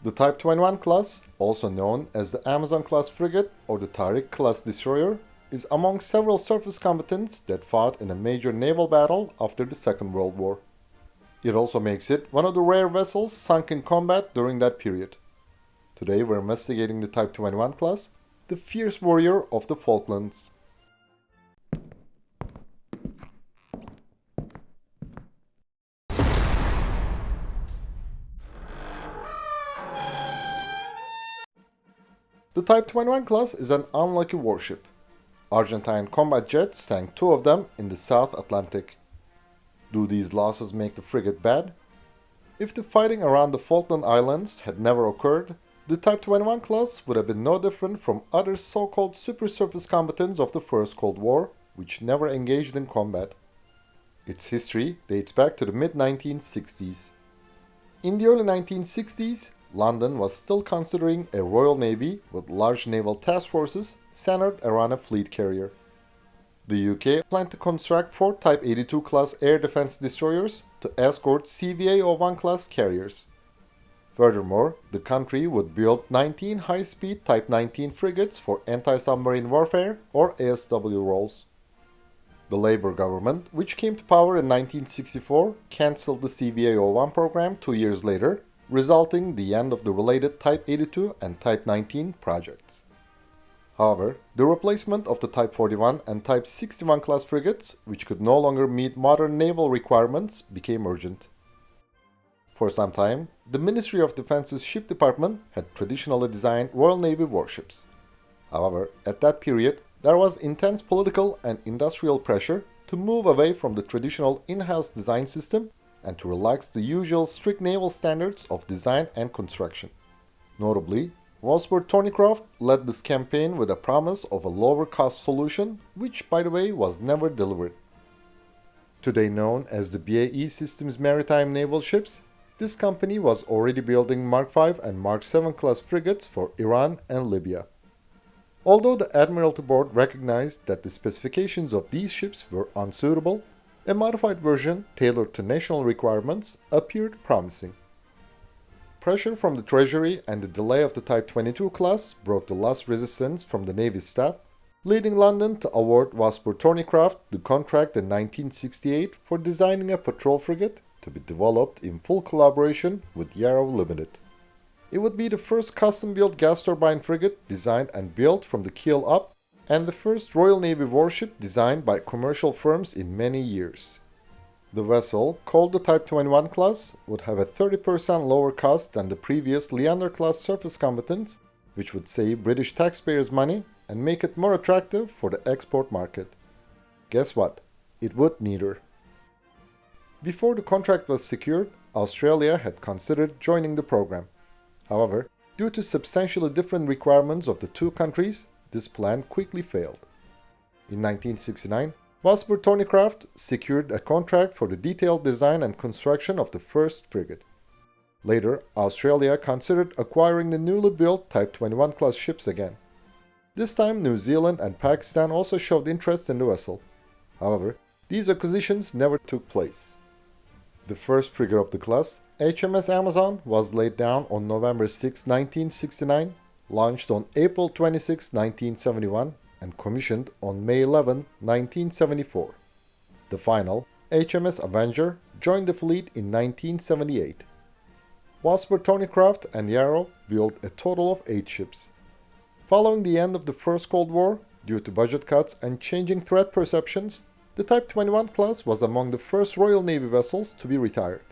The Type 21 class, also known as the Amazon-class frigate or the Tariq-class destroyer, is among several surface combatants that fought in a major naval battle after the Second World War. It also makes it one of the rare vessels sunk in combat during that period. Today we're investigating the Type 21 class, the fierce warrior of the Falklands. The Type 21 class is an unlucky warship. Argentine combat jets sank two of them in the South Atlantic. Do these losses make the frigate bad? If the fighting around the Falkland Islands had never occurred, the Type 21 class would have been no different from other so-called supersurface combatants of the First Cold War, which never engaged in combat. Its history dates back to the mid-1960s. In the early 1960s, London was still considering a Royal Navy with large naval task forces centered around a fleet carrier. The UK planned to construct 4 Type 82 class air defense destroyers to escort CVA-01 class carriers. Furthermore, the country would build 19 high-speed Type 19 frigates for anti-submarine warfare or ASW roles. The Labour government, which came to power in 1964, cancelled the CVA-01 program 2 years later, resulting in the end of the related Type 82 and Type 19 projects. However, the replacement of the Type 41 and Type 61 class frigates, which could no longer meet modern naval requirements, became urgent. For some time, the Ministry of Defense's ship department had traditionally designed Royal Navy warships. However, at that period, there was intense political and industrial pressure to move away from the traditional in-house design system and to relax the usual strict naval standards of design and construction. Notably, Wadsworth Thornycroft led this campaign with a promise of a lower-cost solution, which, by the way, was never delivered. Today known as the BAE Systems Maritime Naval Ships, this company was already building Mark V and Mark VII class frigates for Iran and Libya. Although the Admiralty Board recognized that the specifications of these ships were unsuitable, a modified version tailored to national requirements appeared promising. Pressure from the Treasury and the delay of the Type 22 class broke the last resistance from the Navy staff, leading London to award Wadsworth Thornycroft the contract in 1968 for designing a patrol frigate to be developed in full collaboration with Yarrow Limited. It would be the first custom-built gas turbine frigate designed and built from the keel up, and the first Royal Navy warship designed by commercial firms in many years. The vessel, called the Type 21 class, would have a 30% lower cost than the previous Leander-class surface combatants, which would save British taxpayers money and make it more attractive for the export market. Guess what? It would neither. Before the contract was secured, Australia had considered joining the program. However, due to substantially different requirements of the two countries, this plan quickly failed. In 1969, Wadsworth Thornycroft secured a contract for the detailed design and construction of the first frigate. Later, Australia considered acquiring the newly built Type 21 class ships again. This time, New Zealand and Pakistan also showed interest in the vessel. However, these acquisitions never took place. The first frigate of the class, HMS Amazon, was laid down on November 6, 1969, launched on April 26, 1971, and commissioned on May 11, 1974. The final, HMS Avenger, joined the fleet in 1978. Wadsworth Thornycroft and Yarrow built a total of 8 ships. Following the end of the First Cold War, due to budget cuts and changing threat perceptions, the Type 21 class was among the first Royal Navy vessels to be retired.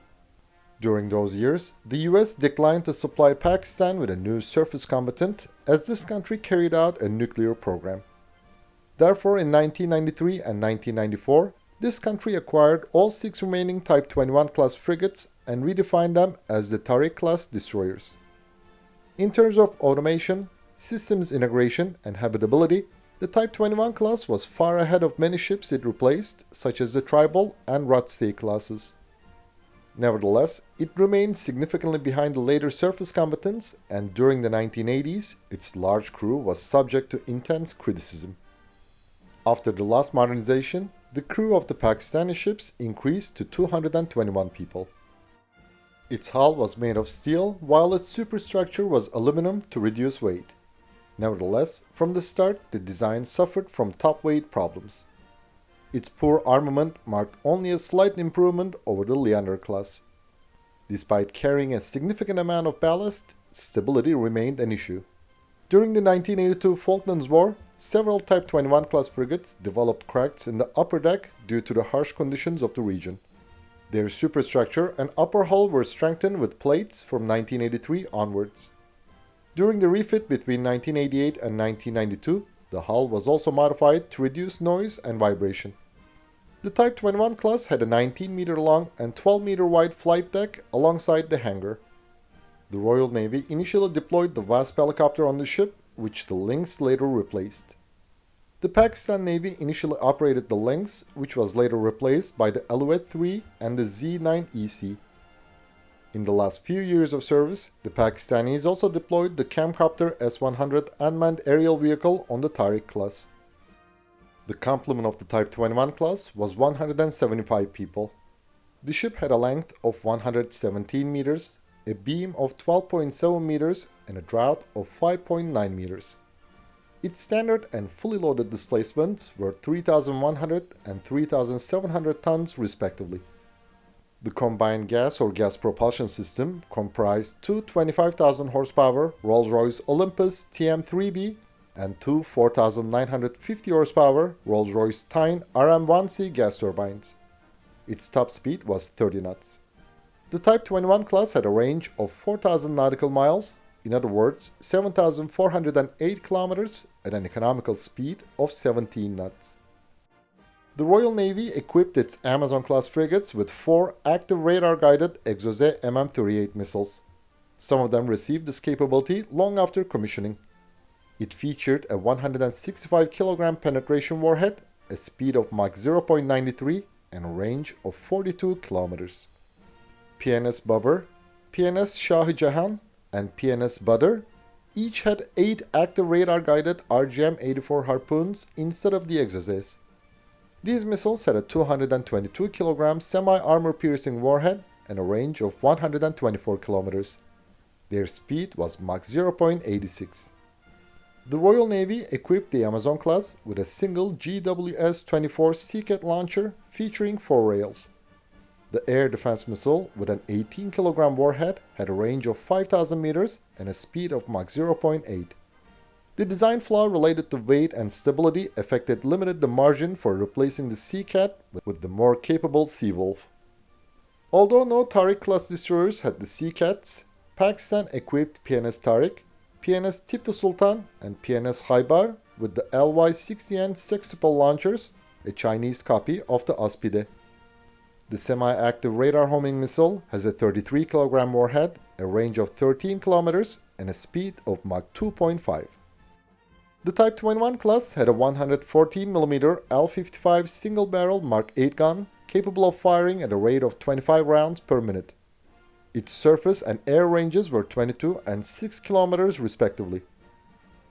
During those years, the US declined to supply Pakistan with a new surface combatant as this country carried out a nuclear program. Therefore, in 1993 and 1994, this country acquired all 6 remaining Type 21 class frigates and redefined them as the Tariq-class destroyers. In terms of automation, systems integration, and habitability, the Type 21 class was far ahead of many ships it replaced, such as the Tribal and Rothsay classes. Nevertheless, it remained significantly behind the later surface combatants, and during the 1980s, its large crew was subject to intense criticism. After the last modernization, the crew of the Pakistani ships increased to 221 people. Its hull was made of steel, while its superstructure was aluminum to reduce weight. Nevertheless, from the start, the design suffered from top weight problems. Its poor armament marked only a slight improvement over the Leander class. Despite carrying a significant amount of ballast, stability remained an issue. During the 1982 Falklands War, several Type 21 class frigates developed cracks in the upper deck due to the harsh conditions of the region. Their superstructure and upper hull were strengthened with plates from 1983 onwards. During the refit between 1988 and 1992, the hull was also modified to reduce noise and vibration. The Type 21 class had a 19-meter long and 12-meter wide flight deck alongside the hangar. The Royal Navy initially deployed the Wasp helicopter on the ship, which the Lynx later replaced. The Pakistan Navy initially operated the Lynx, which was later replaced by the Alouette 3 and the Z-9EC. In the last few years of service, the Pakistanis also deployed the Camcopter S-100 unmanned aerial vehicle on the Tariq-class. The complement of the Type 21 class was 175 people. The ship had a length of 117 meters, a beam of 12.7 meters, and a draught of 5.9 meters. Its standard and fully loaded displacements were 3,100 and 3,700 tons respectively. The combined gas or gas propulsion system comprised two 25,000 horsepower Rolls-Royce Olympus TM3B and two 4,950 horsepower Rolls-Royce Tyne RM1C gas turbines. Its top speed was 30 knots. The Type 21 class had a range of 4,000 nautical miles, in other words 7,408 kilometers at an economical speed of 17 knots. The Royal Navy equipped its Amazon-class frigates with 4 active radar-guided Exocet MM38 missiles. Some of them received this capability long after commissioning. It featured a 165 kg penetration warhead, a speed of Mach 0.93, and a range of 42 kilometers. PNS Babur, PNS Shah-Jahan, and PNS Badr each had 8 active radar-guided RGM-84 Harpoons instead of the Exocets. These missiles had a 222 kg semi-armor-piercing warhead and a range of 124 kilometers. Their speed was Mach 0.86. The Royal Navy equipped the Amazon class with a single GWS-24 Seacat launcher featuring 4 rails. The air defense missile with an 18 kg warhead had a range of 5,000 meters and a speed of Mach 0.8. The design flaw related to weight and stability limited the margin for replacing the Seacat with the more capable Seawolf. Although no Tariq-class destroyers had the Seacats, Pakistan equipped PNS Tariq, PNS Tipu Sultan, and PNS Haibar with the LY-60N sextuple launchers, a Chinese copy of the Aspide. The semi-active radar homing missile has a 33 kg warhead, a range of 13 km, and a speed of Mach 2.5. The Type 21 class had a 114mm L55 single-barrel Mark 8 gun capable of firing at a rate of 25 rounds per minute. Its surface and air ranges were 22 and 6 km respectively.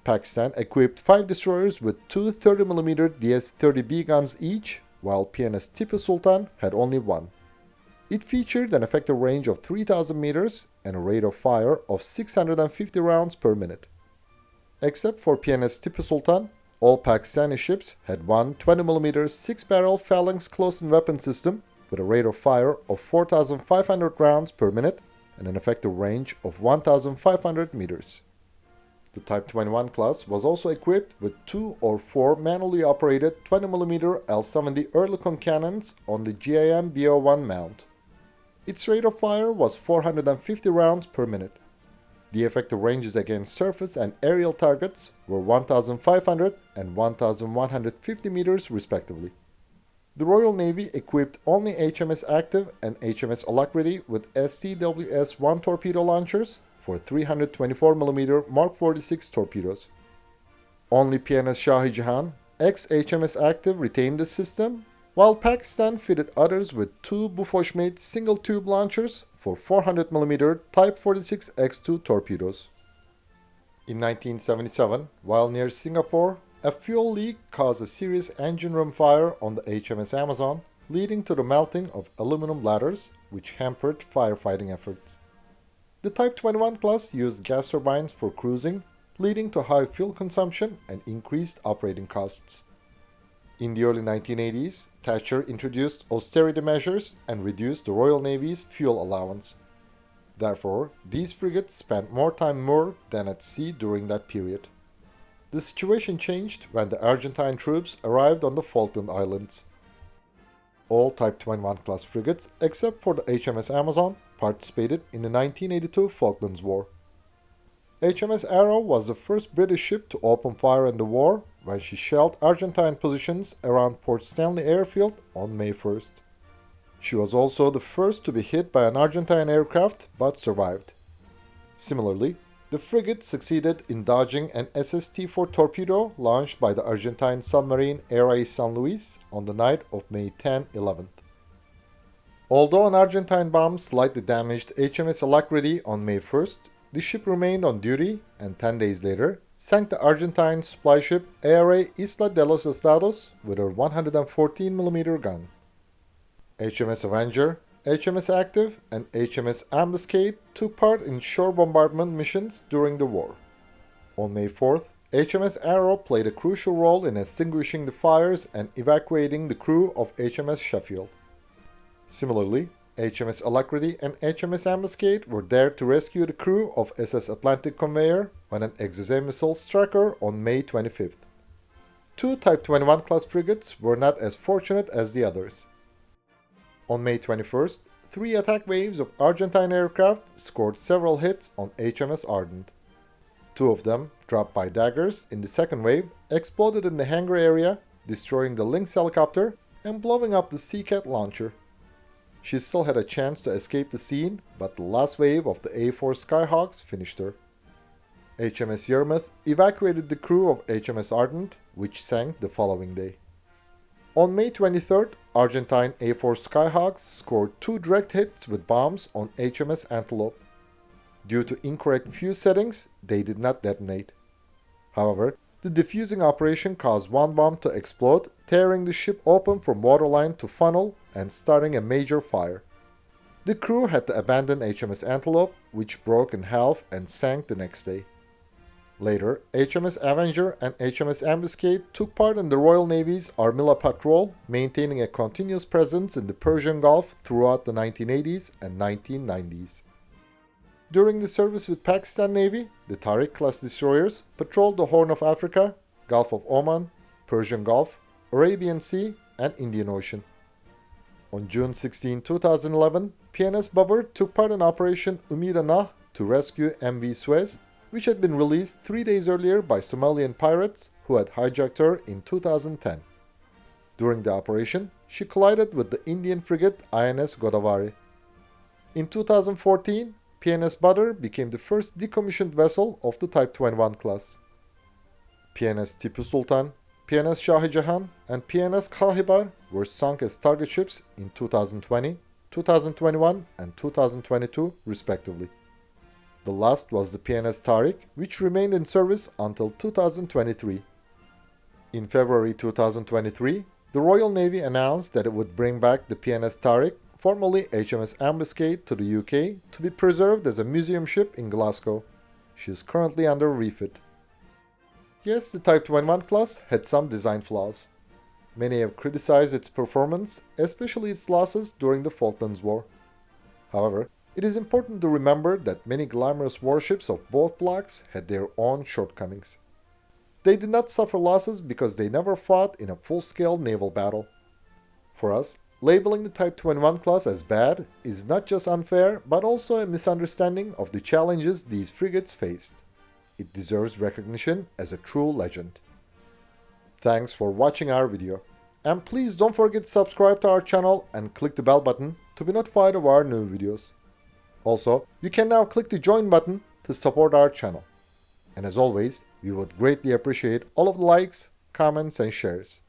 Pakistan equipped 5 destroyers with two 30mm DS-30B guns each, while PNS Tipu Sultan had only one. It featured an effective range of 3,000 meters and a rate of fire of 650 rounds per minute. Except for PNS Tipu Sultan, all Pakistani ships had one 20mm 6-barrel Phalanx close-in weapon system with a rate of fire of 4,500 rounds per minute and an effective range of 1,500 meters. The Type 21 class was also equipped with 2 or 4 manually operated 20mm L70 Oerlikon cannons on the GIM BO1 mount. Its rate of fire was 450 rounds per minute. The effective ranges against surface and aerial targets were 1,500 and 1,150 meters respectively. The Royal Navy equipped only HMS Active and HMS Alacrity with STWS-1 torpedo launchers for 324mm Mark 46 torpedoes. Only PNS Shah-Jahan, ex-HMS Active, retained this system, while Pakistan fitted others with 2 Bofors-made single-tube launchers for 400mm Type 46X2 torpedoes. In 1977, while near Singapore, a fuel leak caused a serious engine room fire on the HMS Amazon, leading to the melting of aluminum ladders, which hampered firefighting efforts. The Type 21 class used gas turbines for cruising, leading to high fuel consumption and increased operating costs. In the early 1980s, Thatcher introduced austerity measures and reduced the Royal Navy's fuel allowance. Therefore, these frigates spent more time moored than at sea during that period. The situation changed when the Argentine troops arrived on the Falkland Islands. All Type 21 class frigates, except for the HMS Amazon, participated in the 1982 Falklands War. HMS Arrow was the first British ship to open fire in the war when she shelled Argentine positions around Port Stanley Airfield on May 1st. She was also the first to be hit by an Argentine aircraft but survived. Similarly, the frigate succeeded in dodging an SST-4 torpedo launched by the Argentine submarine RA San Luis on the night of May 10-11. Although an Argentine bomb slightly damaged HMS Alacrity on May 1st, the ship remained on duty and 10 days later sank the Argentine supply ship ARA Isla de los Estados with her 114mm gun. HMS Avenger, HMS Active, and HMS Ambuscade took part in shore bombardment missions during the war. On May 4th, HMS Arrow played a crucial role in extinguishing the fires and evacuating the crew of HMS Sheffield. Similarly, HMS Alacrity and HMS Ambuscade were there to rescue the crew of SS Atlantic Conveyor when an Exocet missile struck her on May 25th. Two Type 21 class frigates were not as fortunate as the others. On May 21st, 3 attack waves of Argentine aircraft scored several hits on HMS Ardent. 2 of them, dropped by daggers in the second wave, exploded in the hangar area, destroying the Lynx helicopter and blowing up the Seacat launcher. She still had a chance to escape the scene, but the last wave of the A4 Skyhawks finished her. HMS Yarmouth evacuated the crew of HMS Ardent, which sank the following day. On May 23rd, Argentine A4 Skyhawks scored 2 direct hits with bombs on HMS Antelope. Due to incorrect fuse settings, they did not detonate. However, the defusing operation caused one bomb to explode, tearing the ship open from waterline to funnel and starting a major fire. The crew had to abandon HMS Antelope, which broke in half and sank the next day. Later, HMS Avenger and HMS Ambuscade took part in the Royal Navy's Armilla patrol, maintaining a continuous presence in the Persian Gulf throughout the 1980s and 1990s. During the service with Pakistan Navy, the Tariq-class destroyers patrolled the Horn of Africa, Gulf of Oman, Persian Gulf, Arabian Sea, and Indian Ocean. On June 16, 2011, PNS Babur took part in Operation Umid-Nah to rescue MV Suez, which had been released 3 days earlier by Somalian pirates who had hijacked her in 2010. During the operation, she collided with the Indian frigate INS Godavari. In 2014, PNS Badr became the first decommissioned vessel of the Type 21 class. PNS Tipu Sultan, PNS Shahi Jahan, and PNS Kahibar were sunk as target ships in 2020, 2021, and 2022 respectively. The last was the PNS Tariq, which remained in service until 2023. In February 2023, the Royal Navy announced that it would bring back the PNS Tariq, formerly HMS Ambuscade, to the UK to be preserved as a museum ship in Glasgow. She is currently under refit. Yes, the Type 21 class had some design flaws. Many have criticized its performance, especially its losses during the Falklands War. However, it is important to remember that many glamorous warships of both blocks had their own shortcomings. They did not suffer losses because they never fought in a full-scale naval battle. For us, labeling the Type 21 class as bad is not just unfair, but also a misunderstanding of the challenges these frigates faced. It deserves recognition as a true legend. Thanks for watching our video. And please don't forget to subscribe to our channel and click the bell button to be notified of our new videos. Also, you can now click the join button to support our channel. And as always, we would greatly appreciate all of the likes, comments, and shares.